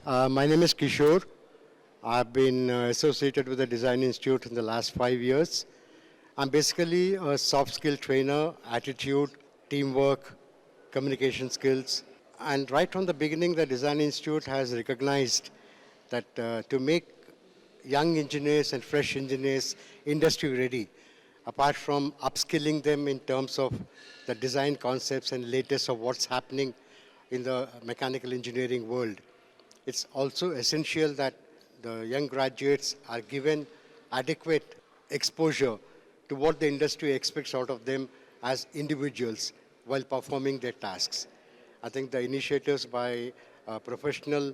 My name is Kishore. I've been associated with the Design Institute in the last 5 years. I'm basically a soft skill trainer, attitude, teamwork, communication skills. And right from the beginning, the Design Institute has recognized that to make young engineers and fresh engineers industry ready, apart from upskilling them in terms of the design concepts and latest of what's happening in the mechanical engineering world, it's also essential that the young graduates are given adequate exposure to what the industry expects out of them as individuals while performing their tasks. I think the initiatives by a professional,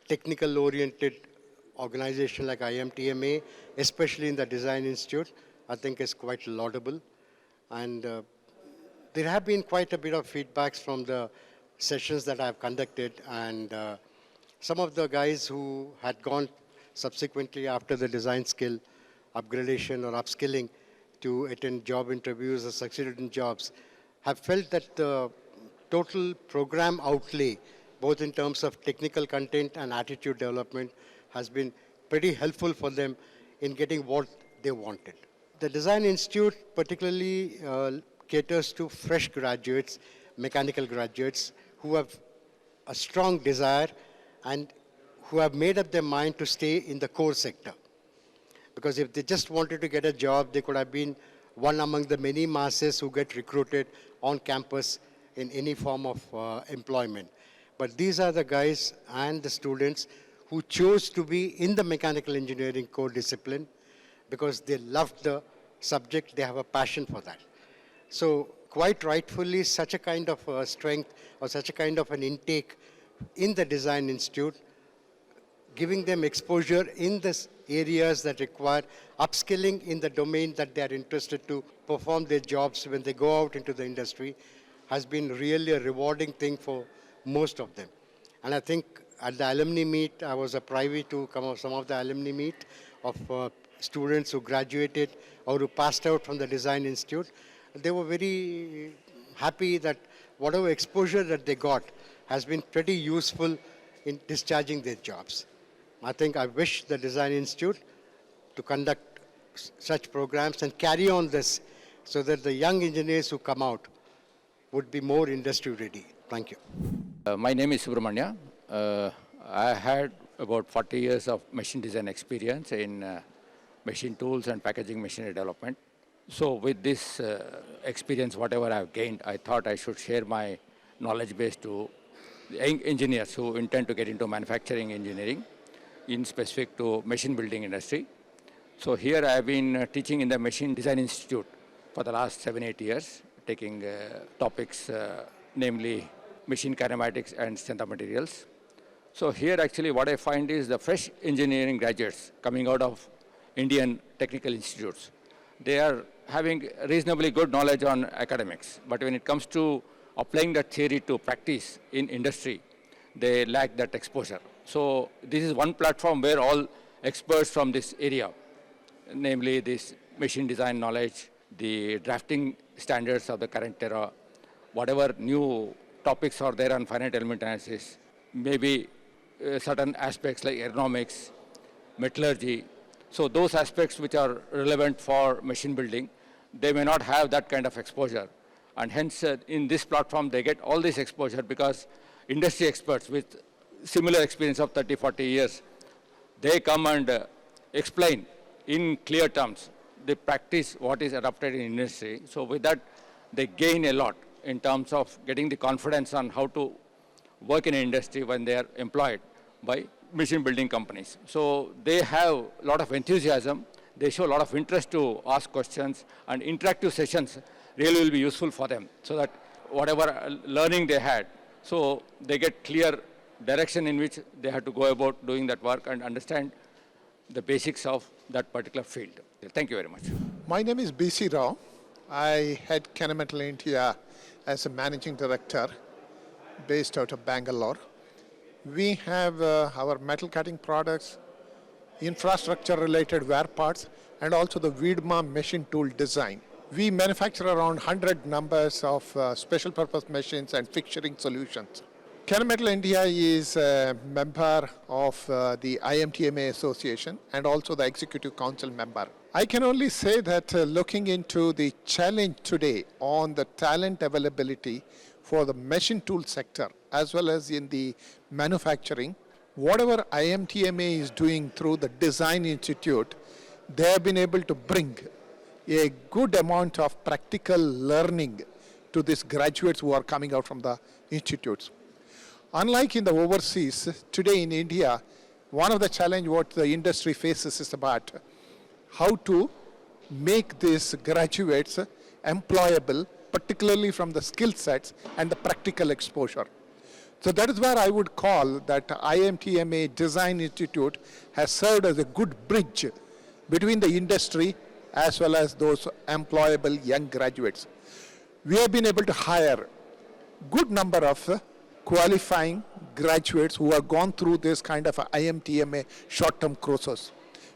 technical-oriented organization like IMTMA, especially in the Design Institute, I think is quite laudable. And there have been quite a bit of feedbacks from the sessions that I've conducted, and some of the guys who had gone subsequently after the design skill upgradation or upskilling to attend job interviews or succeeded in jobs have felt that the total program outlay, both in terms of technical content and attitude development, has been pretty helpful for them in getting what they wanted. The Design Institute particularly caters to fresh graduates, mechanical graduates, who have a strong desire and who have made up their mind to stay in the core sector. Because if they just wanted to get a job, they could have been one among the many masses who get recruited on campus in any form of employment. But these are the guys and the students who chose to be in the mechanical engineering core discipline because they loved the subject, they have a passion for that. So quite rightfully, such a kind of strength or such a kind of an intake in the Design Institute, giving them exposure in the areas that require upskilling in the domain that they are interested to perform their jobs when they go out into the industry, has been really a rewarding thing for most of them. And I think at the alumni meet, I was a privy to some of the alumni meet of students who graduated or who passed out from the Design Institute. They were very happy that whatever exposure that they got has been pretty useful in discharging their jobs. I think I wish the Design Institute to conduct such programs and carry on this so that the young engineers who come out would be more industry ready. Thank you. My name is Subramanya. I had about 40 years of machine design experience in machine tools and packaging machinery development. So with this experience, whatever I have gained, I thought I should share my knowledge base to young engineers who intend to get into manufacturing engineering, in specific to machine building industry. So here I have been teaching in the Machine Design Institute for the last 7-8 years, taking topics, namely machine kinematics and strength of materials. So here actually what I find is the fresh engineering graduates coming out of Indian technical institutes, they are having reasonably good knowledge on academics, but when it comes to applying that theory to practice in industry, they lack that exposure. So this is one platform where all experts from this area, namely this machine design knowledge, the drafting standards of the current era, whatever new topics are there on finite element analysis, maybe certain aspects like ergonomics, metallurgy. So those aspects which are relevant for machine building, they may not have that kind of exposure. And hence, in this platform, they get all this exposure because industry experts with similar experience of 30, 40 years, they come and explain in clear terms the practice, what is adopted in industry. So with that, they gain a lot in terms of getting the confidence on how to work in industry when they are employed by machine building companies. So they have a lot of enthusiasm. They show a lot of interest to ask questions, and interactive sessions really will be useful for them so that whatever learning they had, so they get clear direction in which they have to go about doing that work and understand the basics of that particular field. Thank you very much. My name is B.C. Rao. I head Kennametal India as a managing director based out of Bangalore. We have our metal cutting products, infrastructure related wear parts, and also the VIDMA machine tool design. We manufacture around 100 numbers of special purpose machines and fixturing solutions. Kennametal India is a member of the IMTMA Association and also the Executive Council member. I can only say that looking into the challenge today on the talent availability for the machine tool sector as well as in the manufacturing, whatever IMTMA is doing through the Design Institute, they have been able to bring a good amount of practical learning to these graduates who are coming out from the institutes. Unlike in the overseas, today in India, one of the challenges what the industry faces is about how to make these graduates employable, particularly from the skill sets and the practical exposure. So that is where I would call that IMTMA Design Institute has served as a good bridge between the industry as well as those employable young graduates. We have been able to hire good number of qualifying graduates who have gone through this kind of IMTMA short-term courses.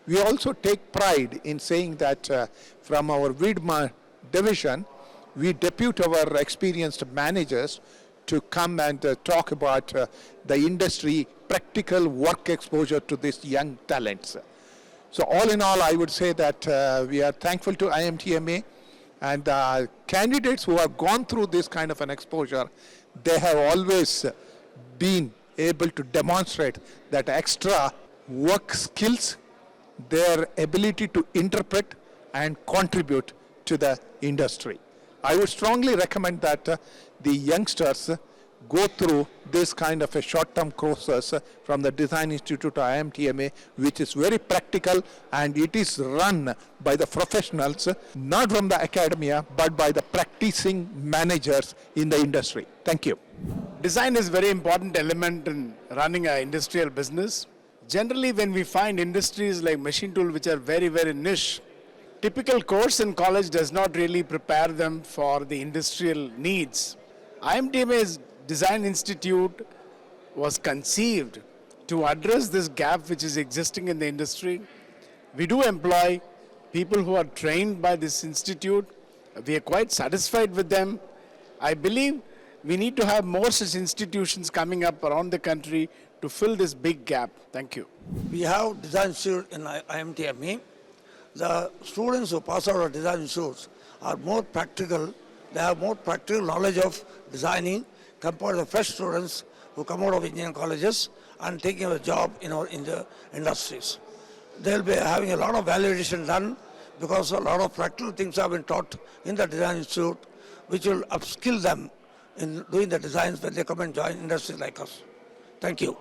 We also take pride in saying that from our Vidma division, we depute our experienced managers to come and talk about the industry practical work exposure to these young talents. So all in all, I would say that we are thankful to IMTMA, and candidates who have gone through this kind of an exposure, they have always been able to demonstrate that extra work skills, their ability to interpret and contribute to the industry. I would strongly recommend that the youngsters go through this kind of a short-term courses from the Design Institute to IMTMA, which is very practical and it is run by the professionals, not from the academia, but by the practicing managers in the industry. Thank you. Design is a very important element in running an industrial business. Generally, when we find industries like machine tool, which are very, very niche, typical course in college does not really prepare them for the industrial needs. IMTMA's Design Institute was conceived to address this gap which is existing in the industry. We do employ people who are trained by this institute. We are quite satisfied with them. I believe we need to have more such institutions coming up around the country to fill this big gap. Thank you. We have Design Institute in IMTMA. The students who pass out of Design Institutes are more practical. They have more practical knowledge of designing compared to the fresh students who come out of engineering colleges and taking a job in the industries. They'll be having a lot of value addition done because a lot of practical things have been taught in the Design Institute, which will upskill them in doing the designs when they come and join industries like us. Thank you.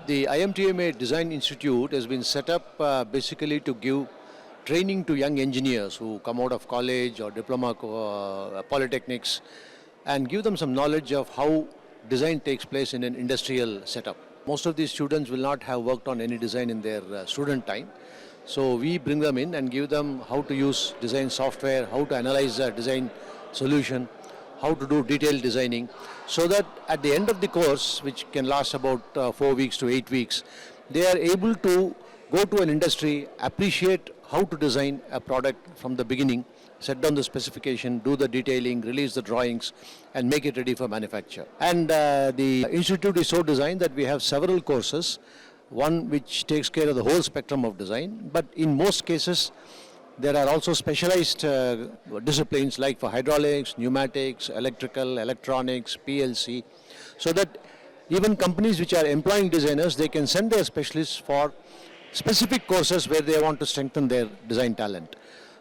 The IMTMA Design Institute has been set up basically to give training to young engineers who come out of college or diploma polytechnics and give them some knowledge of how design takes place in an industrial setup. Most of these students will not have worked on any design in their student time. So we bring them in and give them how to use design software, how to analyze a design solution, how to do detailed designing, so that at the end of the course, which can last about 4 weeks to 8 weeks, they are able to go to an industry, appreciate how to design a product from the beginning, set down the specification, do the detailing, release the drawings, and make it ready for manufacture. And the institute is so designed that we have several courses, one which takes care of the whole spectrum of design, but in most cases, there are also specialized disciplines like for hydraulics, pneumatics, electrical, electronics, PLC, so that even companies which are employing designers, they can send their specialists for specific courses where they want to strengthen their design talent.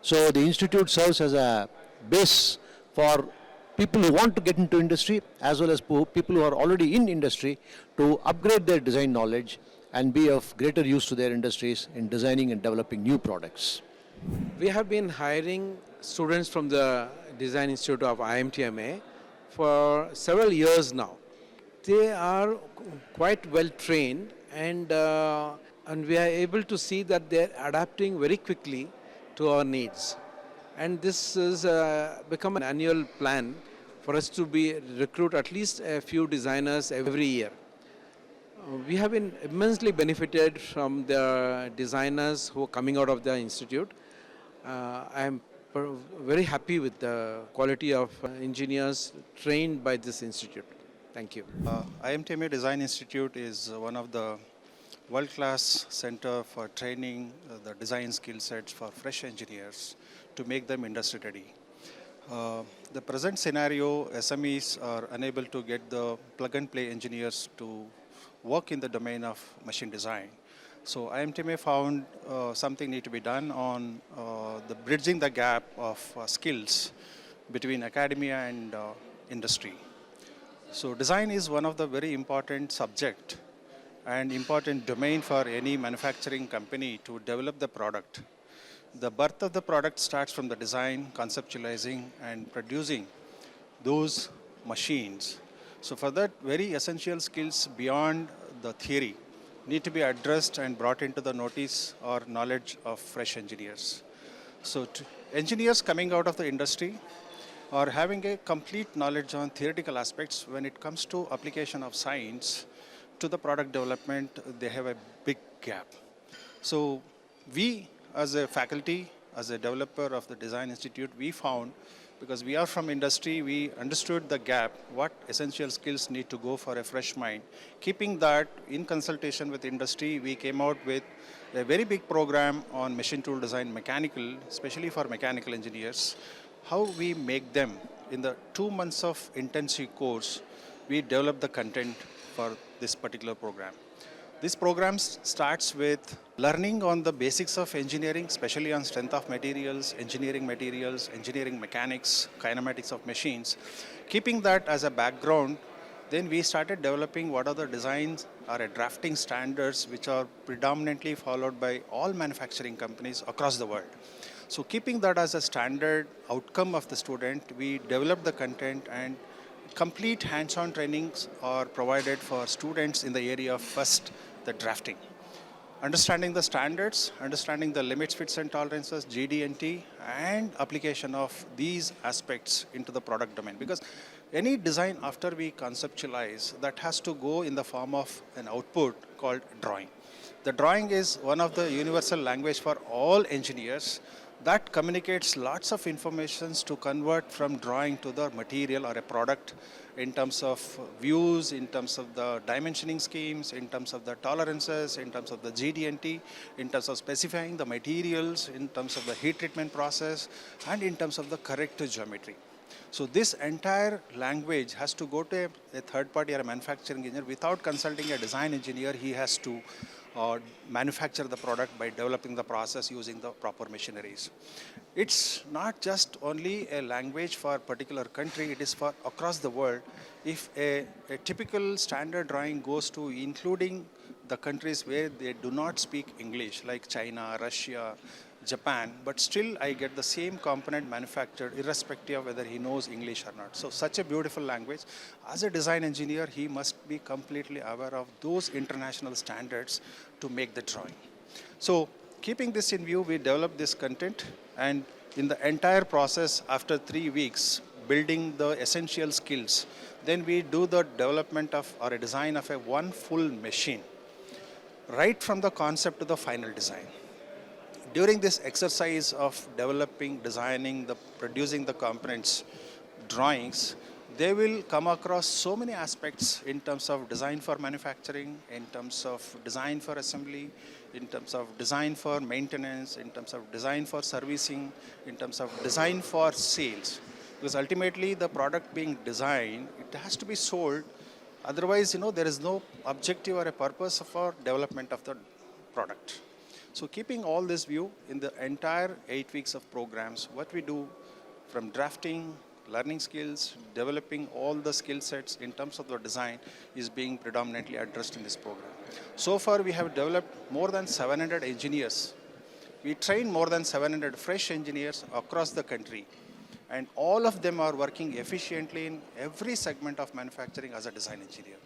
So the institute serves as a base for people who want to get into industry as well as people who are already in industry to upgrade their design knowledge and be of greater use to their industries in designing and developing new products. We have been hiring students from the Design Institute of IMTMA for several years now. They are quite well trained and we are able to see that they are adapting very quickly to our needs. And this has become an annual plan for us to recruit at least a few designers every year. We have been immensely benefited from the designers who are coming out of the institute. I am very happy with the quality of engineers trained by this institute. Thank you. IMTMA Design Institute is one of the world-class center for training the design skill sets for fresh engineers to make them industry ready. The present scenario, SMEs are unable to get the plug-and-play engineers to work in the domain of machine design. So IMTMA found something need to be done on the bridging the gap of skills between academia and industry. So design is one of the very important subject and important domain for any manufacturing company to develop the product. The birth of the product starts from the design, conceptualizing, and producing those machines. So for that, very essential skills beyond the theory need to be addressed and brought into the notice or knowledge of fresh engineers. So engineers coming out of the industry are having a complete knowledge on theoretical aspects. When it comes to application of science to the product development, they have a big gap. So we, as a faculty, as a developer of the Design Institute, we found, because we are from industry, we understood the gap, what essential skills need to go for a fresh mind. Keeping that in consultation with industry, we came out with a very big program on machine tool design, mechanical, especially for mechanical engineers. How we make them in the 2 months of intensive course, we develop the content for this particular program. This program starts with learning on the basics of engineering, especially on strength of materials, engineering mechanics, kinematics of machines. Keeping that as a background, then we started developing what are the designs or drafting standards which are predominantly followed by all manufacturing companies across the world. So keeping that as a standard outcome of the student, we develop the content, and complete hands-on trainings are provided for students in the area of first, the drafting. Understanding the standards, understanding the limits, fits and tolerances, GD&T, and application of these aspects into the product domain. Because any design after we conceptualize, that has to go in the form of an output called drawing. The drawing is one of the universal language for all engineers that communicates lots of informations to convert from drawing to the material or a product in terms of views, in terms of the dimensioning schemes, in terms of the tolerances, in terms of the GD&T, in terms of specifying the materials, in terms of the heat treatment process, and in terms of the correct geometry. So this entire language has to go to a third party or a manufacturing engineer. Without consulting a design engineer, he has to manufacture the product by developing the process using the proper machineries. It's not just only a language for a particular country, it is for across the world. If a typical standard drawing goes to including the countries where they do not speak English, like China, Russia, Japan, but still I get the same component manufactured irrespective of whether he knows English or not. So such a beautiful language. As a design engineer, he must be completely aware of those international standards to make the drawing. So keeping this in view, we develop this content, and in the entire process, after 3 weeks, building the essential skills, then we do the development of or a design of a one full machine, right from the concept to the final design. During this exercise of developing, designing, producing the components, drawings, they will come across so many aspects in terms of design for manufacturing, in terms of design for assembly, in terms of design for maintenance, in terms of design for servicing, in terms of design for sales. Because ultimately the product being designed, it has to be sold. Otherwise, there is no objective or a purpose for development of the product. So keeping all this view in the entire 8 weeks of programs, what we do from drafting, learning skills, developing all the skill sets in terms of the design is being predominantly addressed in this program. So far we have developed more than 700 engineers. We train more than 700 fresh engineers across the country, and all of them are working efficiently in every segment of manufacturing as a design engineer.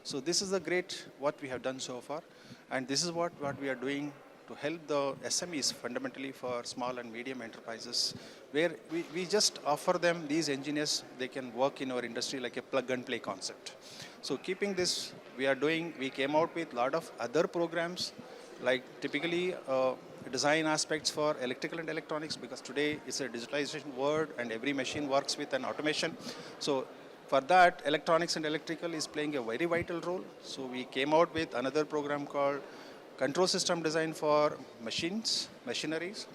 So this is the great what we have done so far, and this is what we are doing to help the SMEs fundamentally for small and medium enterprises, where we just offer them these engineers, they can work in our industry like a plug and play concept. So keeping this, we came out with a lot of other programs, like typically design aspects for electrical and electronics, because today it's a digitalization world and every machine works with an automation. So For that, electronics and electrical is playing a very vital role. So we came out with another program called Control System Design for Machines, Machineries.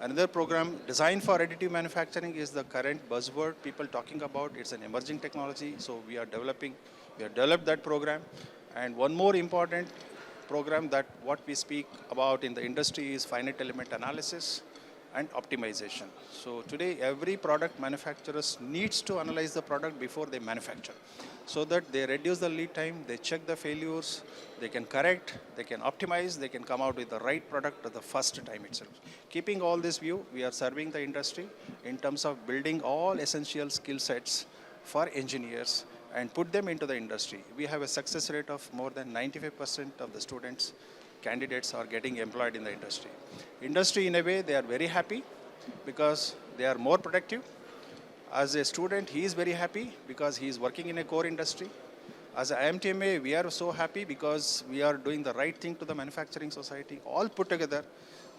Another program, Design for Additive Manufacturing, is the current buzzword people talking about. It's an emerging technology, so we have developed that program. And one more important program that what we speak about in the industry is finite element analysis and optimization. So today every product manufacturers needs to analyze the product before they manufacture, so that they reduce the lead time, they check the failures, they can correct, they can optimize, they can come out with the right product at the first time itself. Keeping all this view, we are serving the industry in terms of building all essential skill sets for engineers and put them into the industry. We have a success rate of more than 95% of the students candidates are getting employed in the industry. Industry, in a way, they are very happy because they are more productive. As a student, he is very happy because he is working in a core industry. As a IMTMA, we are so happy because we are doing the right thing to the manufacturing society. All put together,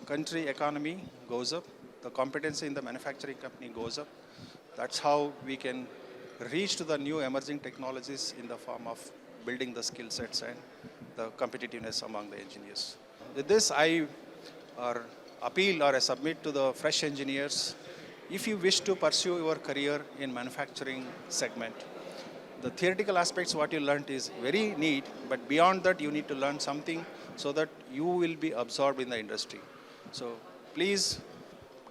country economy goes up, the competency in the manufacturing company goes up. That's how we can reach to the new emerging technologies in the form of building the skill sets and the competitiveness among the engineers. With this, I appeal or I submit to the fresh engineers, if you wish to pursue your career in manufacturing segment, the theoretical aspects what you learned is very neat, but beyond that you need to learn something so that you will be absorbed in the industry. So please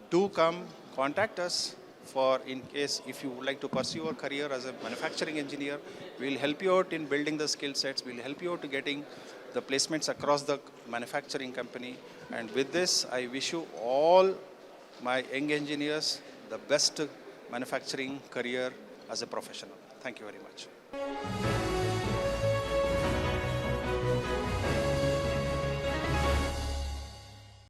do come contact us for in case if you would like to pursue your career as a manufacturing engineer. We will help you out in building the skill sets, we will help you out to getting the placements across the manufacturing company. And with this, I wish you all my young engineers the best manufacturing career as a professional. Thank you very much.